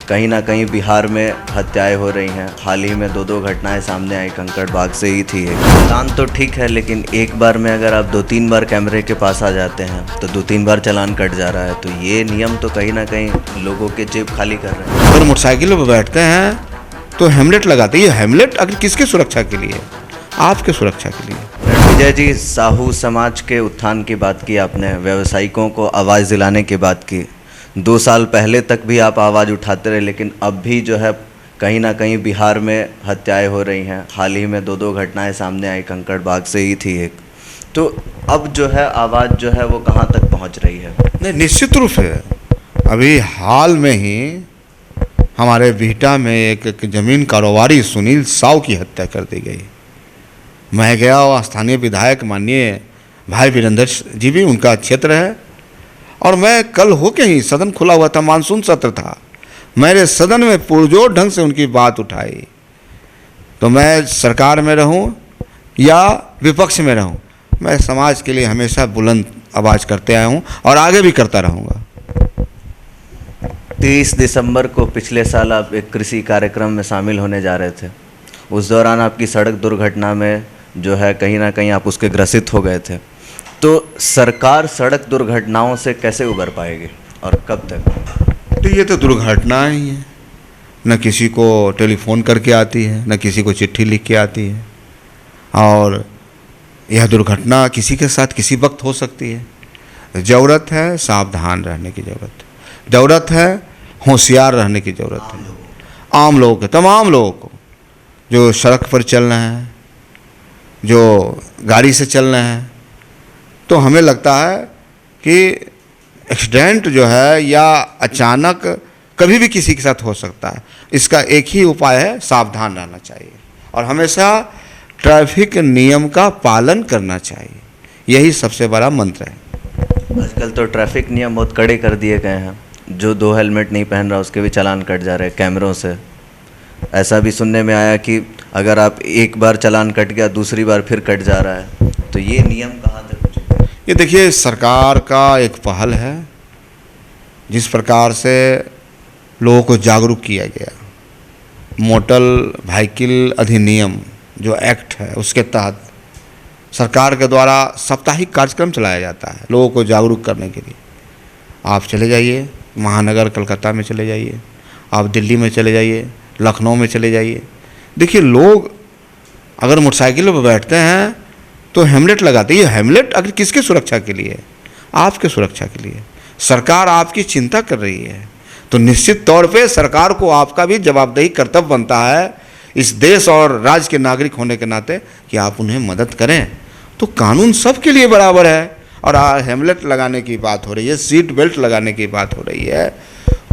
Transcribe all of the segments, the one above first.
कहीं ना कहीं बिहार में हत्याएं हो रही हैं। हाल ही में दो घटनाएं सामने आई, कंकड़बाग से ही थी एक। चालान तो ठीक है, लेकिन एक बार में अगर आप 2-3 बार कैमरे के पास आ जाते हैं तो 2-3 बार चालान कट जा रहा है। तो ये नियम तो कहीं ना कहीं लोगों के जेब खाली कर रहे हैं। अगर मोटरसाइकिल पर बैठते हैं तो हेमलेट लगाते हैं। ये हेमलेट अगर किसके सुरक्षा के लिए? आपके सुरक्षा के लिए। विजय जी, साहू समाज के उत्थान की बात की आपने, व्यवसायिकों को आवाज़ दिलाने की बात की। 2 साल पहले तक भी आप आवाज़ उठाते रहे, लेकिन अब भी जो है कहीं ना कहीं बिहार में हत्याएं हो रही हैं। हाल ही में दो घटनाएं सामने आई, कंकड़बाग से ही थी एक। तो अब जो है आवाज़ जो है वो कहाँ तक पहुँच रही है? नहीं, निश्चित रूप से अभी हाल में ही हमारे बिहटा में एक ज़मीन कारोबारी सुनील साव की हत्या कर दी गई। मैं गया और स्थानीय विधायक माननीय भाई वीरेंद्र जी भी उनका क्षेत्र है, और मैं कल होके ही सदन खुला हुआ था, मानसून सत्र था, मैंने सदन में पुरजोर ढंग से उनकी बात उठाई। तो मैं सरकार में रहूं या विपक्ष में रहूं, मैं समाज के लिए हमेशा बुलंद आवाज़ करते आया हूं और आगे भी करता रहूंगा। 30 दिसंबर को पिछले साल आप एक कृषि कार्यक्रम में शामिल होने जा रहे थे। उस दौरान आपकी सड़क दुर्घटना में जो है कहीं ना कहीं आप उसके ग्रसित हो गए थे। तो सरकार सड़क दुर्घटनाओं से कैसे उबर पाएगी और कब तक? तो ये तो दुर्घटना ही है, न किसी को टेलीफोन करके आती है, न किसी को चिट्ठी लिख के आती है, और यह दुर्घटना किसी के साथ किसी वक्त हो सकती है। ज़रूरत है सावधान रहने की, ज़रूरत है होशियार रहने की ज़रूरत है। आम लोगों को, तमाम लोगों को जो सड़क पर चल रहे हैं, जो गाड़ी से चल रहे हैं, तो हमें लगता है कि एक्सीडेंट जो है या अचानक कभी भी किसी के साथ हो सकता है। इसका एक ही उपाय है, सावधान रहना चाहिए और हमेशा ट्रैफिक नियम का पालन करना चाहिए। यही सबसे बड़ा मंत्र है। आजकल तो ट्रैफिक नियम बहुत कड़े कर दिए गए हैं। जो 2 हेलमेट नहीं पहन रहा उसके भी चालान कट जा रहे हैं कैमरों से। ऐसा भी सुनने में आया कि अगर आप एक बार चालान कट गया, दूसरी बार फिर कट जा रहा है। तो ये नियम कहाँ तक? ये देखिए, सरकार का एक पहल है। जिस प्रकार से लोगों को जागरूक किया गया, मोटर व्हीकल अधिनियम जो एक्ट है उसके तहत सरकार के द्वारा साप्ताहिक कार्यक्रम चलाया जाता है लोगों को जागरूक करने के लिए। आप चले जाइए, महानगर कलकत्ता में चले जाइए, आप दिल्ली में चले जाइए, लखनऊ में चले जाइए। देखिए, लोग अगर मोटरसाइकिल पर बैठते हैं तो हेमलेट लगाते हैं। ये हेमलेट अगर किसके सुरक्षा के लिए? आपके सुरक्षा के लिए। सरकार आपकी चिंता कर रही है, तो निश्चित तौर पे सरकार को आपका भी जवाबदेही कर्तव्य बनता है इस देश और राज्य के नागरिक होने के नाते कि आप उन्हें मदद करें। तो कानून सबके लिए बराबर है, और हेमलेट लगाने की बात हो रही है, सीट बेल्ट लगाने की बात हो रही है,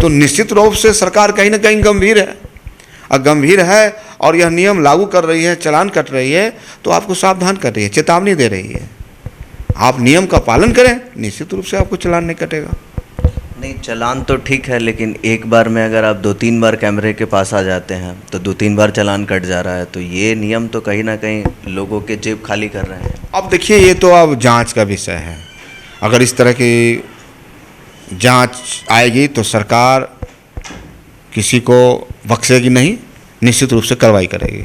तो निश्चित रूप से सरकार कहीं ना कहीं गंभीर है और यह नियम लागू कर रही है, चालान कट रही है, तो आपको सावधान कर रही है, चेतावनी दे रही है। आप नियम का पालन करें, निश्चित रूप से आपको चालान नहीं कटेगा। नहीं, चालान तो ठीक है, लेकिन एक बार में अगर आप 2-3 बार कैमरे के पास आ जाते हैं तो 2-3 बार चालान कट जा रहा है। तो ये नियम तो कहीं ना कहीं लोगों के जेब खाली कर रहे हैं। अब देखिए, ये तो अब जांच का विषय है। अगर इस तरह की जांच आएगी तो सरकार किसी को बख्शेगी नहीं, निश्चित रूप से कार्रवाई करेगी।